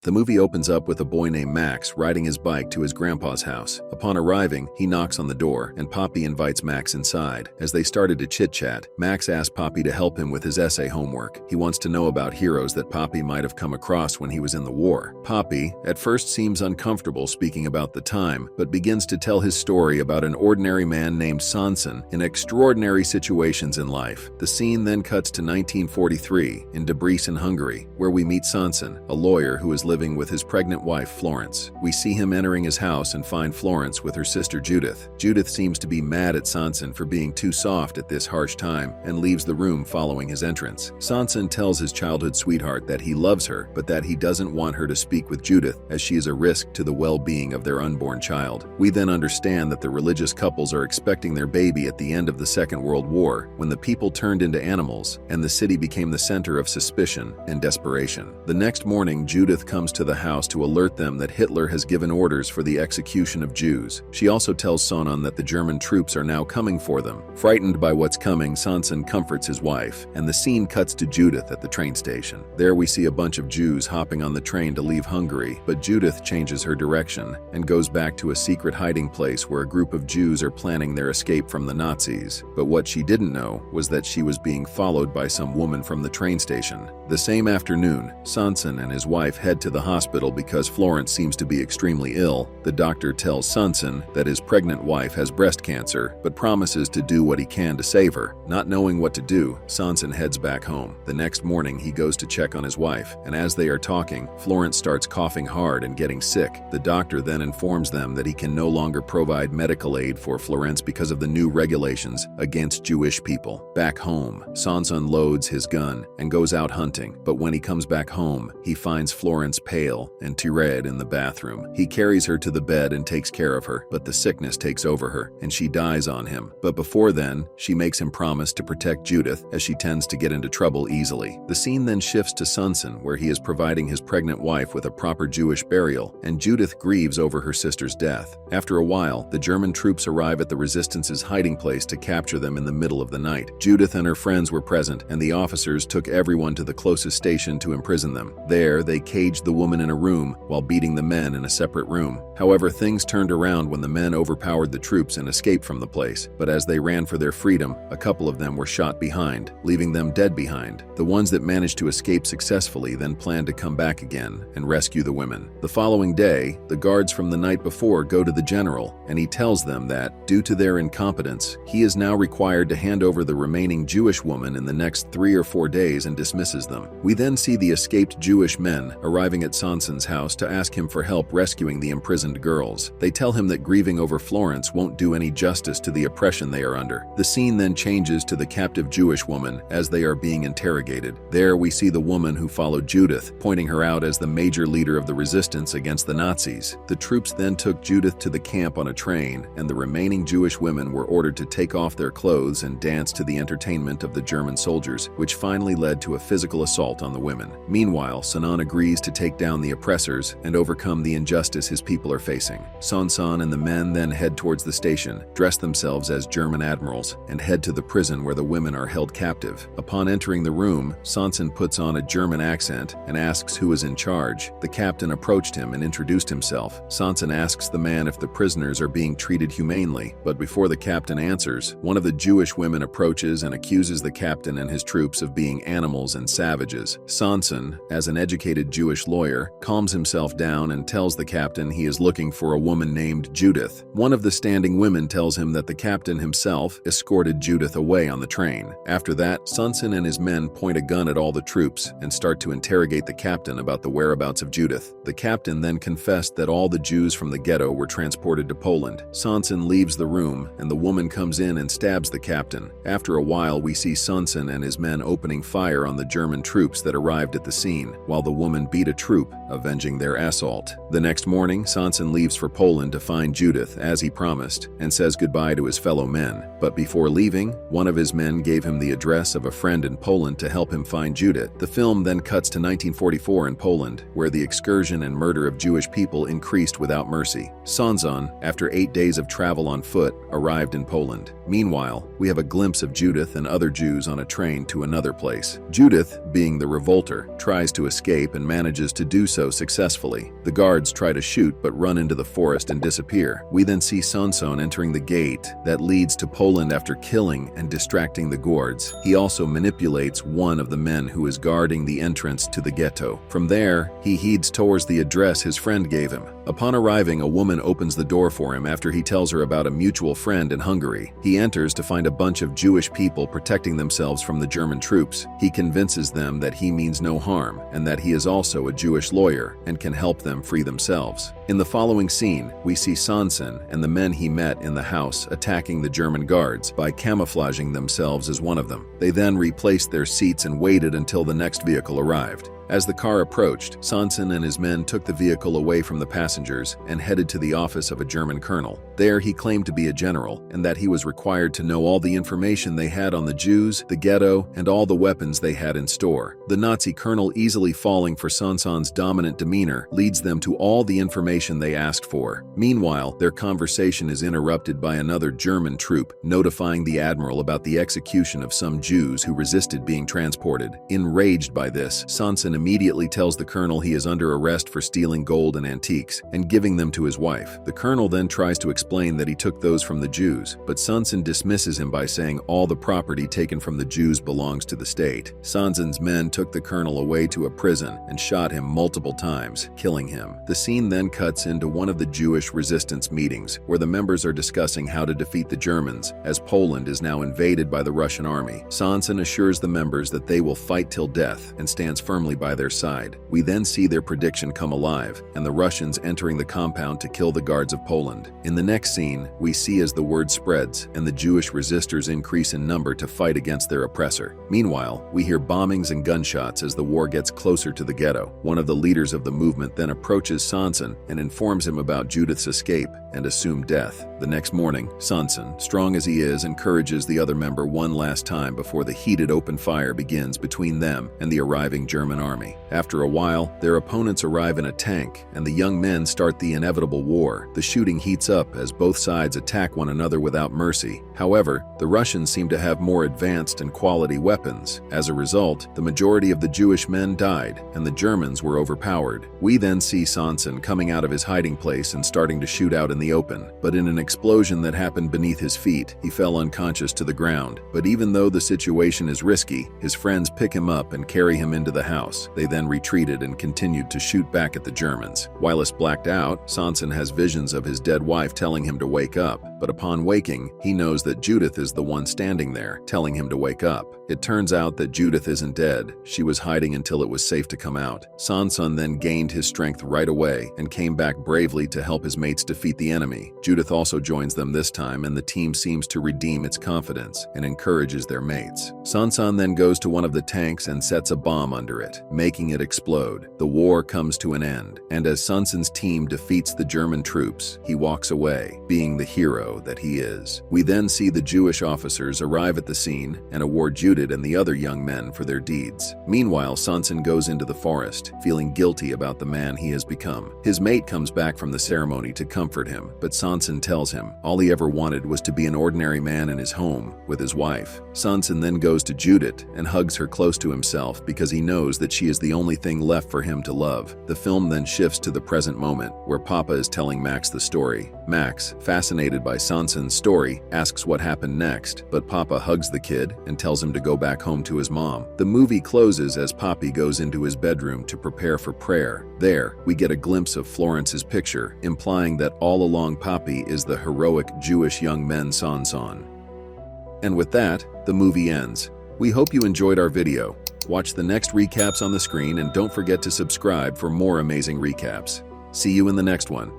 The movie opens up with a boy named Max riding his bike to his grandpa's house. Upon arriving, he knocks on the door, and Poppy invites Max inside. As they started to chit-chat, Max asks Poppy to help him with his essay homework. He wants to know about heroes that Poppy might have come across when he was in the war. Poppy, at first, seems uncomfortable speaking about the time, but begins to tell his story about an ordinary man named Sanson in extraordinary situations in life. The scene then cuts to 1943 in Debrecen, Hungary, where we meet Sanson, a lawyer who is living with his pregnant wife, Florence. We see him entering his house and find Florence with her sister Judith. Judith seems to be mad at Sanson for being too soft at this harsh time and leaves the room following his entrance. Sanson tells his childhood sweetheart that he loves her, but that he doesn't want her to speak with Judith as she is a risk to the well-being of their unborn child. We then understand that the religious couples are expecting their baby at the end of the Second World War, when the people turned into animals and the city became the center of suspicion and desperation. The next morning, Judith comes to the house to alert them that Hitler has given orders for the execution of Jews. She also tells Sonon that the German troops are now coming for them. Frightened by what's coming, Sanson comforts his wife, and the scene cuts to Judith at the train station. There we see a bunch of Jews hopping on the train to leave Hungary, but Judith changes her direction and goes back to a secret hiding place where a group of Jews are planning their escape from the Nazis. But what she didn't know was that she was being followed by some woman from the train station. The same afternoon, Sanson and his wife head to the hospital because Florence seems to be extremely ill. The doctor tells Sanson that his pregnant wife has breast cancer, but promises to do what he can to save her. Not knowing what to do, Sanson heads back home. The next morning, he goes to check on his wife, and as they are talking, Florence starts coughing hard and getting sick. The doctor then informs them that he can no longer provide medical aid for Florence because of the new regulations against Jewish people. Back home, Sanson loads his gun and goes out hunting, but when he comes back home, he finds Florence pale and tired in the bathroom. He carries her to the bed and takes care of her, but the sickness takes over her, and she dies on him. But before then, she makes him promise to protect Judith, as she tends to get into trouble easily. The scene then shifts to Sanson, where he is providing his pregnant wife with a proper Jewish burial, and Judith grieves over her sister's death. After a while, the German troops arrive at the Resistance's hiding place to capture them in the middle of the night. Judith and her friends were present, and the officers took everyone to the closest station to imprison them. There, they caged the woman in a room while beating the men in a separate room. However, things turned around when the men overpowered the troops and escaped from the place. But as they ran for their freedom, a couple of them were shot behind, leaving them dead behind. The ones that managed to escape successfully then planned to come back again and rescue the women. The following day, the guards from the night before go to the general, and he tells them that, due to their incompetence, he is now required to hand over the remaining Jewish woman in the next 3 or 4 days and dismisses them. We then see the escaped Jewish men arriving at Sanson's house to ask him for help rescuing the imprisoned girls. They tell him that grieving over Florence won't do any justice to the oppression they are under. The scene then changes to the captive Jewish woman as they are being interrogated. There we see the woman who followed Judith, pointing her out as the major leader of the resistance against the Nazis. The troops then took Judith to the camp on a train, and the remaining Jewish women were ordered to take off their clothes and dance to the entertainment of the German soldiers, which finally led to a physical assault on the women. Meanwhile, Sonon agrees to take down the oppressors and overcome the injustice his people are facing. Sanson and the men then head towards the station, dress themselves as German admirals, and head to the prison where the women are held captive. Upon entering the room, Sanson puts on a German accent and asks who is in charge. The captain approached him and introduced himself. Sanson asks the man if the prisoners are being treated humanely, but before the captain answers, one of the Jewish women approaches and accuses the captain and his troops of being animals and savages. Sanson, as an educated Jewish lawyer, calms himself down and tells the captain he is looking for a woman named Judith. One of the standing women tells him that the captain himself escorted Judith away on the train. After that, Sanson and his men point a gun at all the troops and start to interrogate the captain about the whereabouts of Judith. The captain then confessed that all the Jews from the ghetto were transported to Poland. Sanson leaves the room, and the woman comes in and stabs the captain. After a while, we see Sanson and his men opening fire on the German troops that arrived at the scene, while the woman beat a troop, avenging their assault. The next morning, Sanson leaves for Poland to find Judith, as he promised, and says goodbye to his fellow men. But before leaving, one of his men gave him the address of a friend in Poland to help him find Judith. The film then cuts to 1944 in Poland, where the excursion and murder of Jewish people increased without mercy. Sanson, after 8 days of travel on foot, arrived in Poland. Meanwhile, we have a glimpse of Judith and other Jews on a train to another place. Judith, being the revolter, tries to escape and manages manages to do so successfully. The guards try to shoot but run into the forest and disappear. We then see Sanson entering the gate that leads to Poland after killing and distracting the guards. He also manipulates one of the men who is guarding the entrance to the ghetto. From there, he heads towards the address his friend gave him. Upon arriving, a woman opens the door for him after he tells her about a mutual friend in Hungary. He enters to find a bunch of Jewish people protecting themselves from the German troops. He convinces them that he means no harm and that he is also a Jewish lawyer and can help them free themselves. In the following scene, we see Sanson and the men he met in the house attacking the German guards by camouflaging themselves as one of them. They then replaced their seats and waited until the next vehicle arrived. As the car approached, Sanson and his men took the vehicle away from the passengers and headed to the office of a German colonel. There, he claimed to be a general and that he was required to know all the information they had on the Jews, the ghetto, and all the weapons they had in store. The Nazi colonel, easily falling for Sanson's dominant demeanor, leads them to all the information they asked for. Meanwhile, their conversation is interrupted by another German troop, notifying the admiral about the execution of some Jews who resisted being transported. Enraged by this, Sanson immediately tells the colonel he is under arrest for stealing gold and antiques and giving them to his wife. The colonel then tries to explain that he took those from the Jews, but Sanson dismisses him by saying all the property taken from the Jews belongs to the state. Sanson's men took the colonel away to a prison and shot him multiple times, killing him. The scene then cuts into one of the Jewish resistance meetings, where the members are discussing how to defeat the Germans, as Poland is now invaded by the Russian army. Sanson assures the members that they will fight till death and stands firmly by their side. We then see their prediction come alive, and the Russians entering the compound to kill the guards of Poland. In the next scene, we see as the word spreads and the Jewish resistors increase in number to fight against their oppressor. Meanwhile, we hear bombings and gunshots as the war gets closer to the ghetto. One of the leaders of the movement then approaches Sanson and informs him about Judith's escape and assumed death. The next morning, Sanson, strong as he is, encourages the other member one last time before the heated open fire begins between them and the arriving German army. After a while, their opponents arrive in a tank, and the young men start the inevitable war. The shooting heats up as both sides attack one another without mercy. However, the Russians seem to have more advanced and quality weapons. As a result, the majority of the Jewish men died, and the Germans were overpowered. We then see Sanson coming out of his hiding place and starting to shoot out in the open, but in an explosion that happened beneath his feet, he fell unconscious to the ground. But even though the situation is risky, his friends pick him up and carry him into the house. They then retreated and continued to shoot back at the Germans. Whilst blacked out, Sanson has visions of his dead wife telling him to wake up, but upon waking, he knows that Judith is the one standing there, telling him to wake up. It turns out that Judith isn't dead. She was hiding until it was safe to come out. Sanson then gained his strength right away and came back bravely to help his mates defeat the enemy. Judith also joins them this time, and the team seems to redeem its confidence and encourages their mates. Sanson then goes to one of the tanks and sets a bomb under it, making it explode. The war comes to an end, and as Sanson's team defeats the German troops, he walks away, being the hero that he is. We then see the Jewish officers arrive at the scene and award Judith and the other young men for their deeds. Meanwhile, Sanson goes into the forest, feeling guilty about the man he has become. His mate comes back from the ceremony to comfort him, but Sanson tells him all he ever wanted was to be an ordinary man in his home with his wife. Sanson then goes to Judith and hugs her close to himself because he knows that she is the only thing left for him to love. The film then shifts to the present moment, where Papa is telling Max the story. Max, fascinated by Sanson's story, asks what happened next, but Papa hugs the kid and tells him to go back home to his mom. The movie closes as Papi goes into his bedroom to prepare for prayer. There, we get a glimpse of Florence's picture, implying that all along Papi is the heroic Jewish young man Sanson. And with that, the movie ends. We hope you enjoyed our video. Watch the next recaps on the screen and don't forget to subscribe for more amazing recaps. See you in the next one.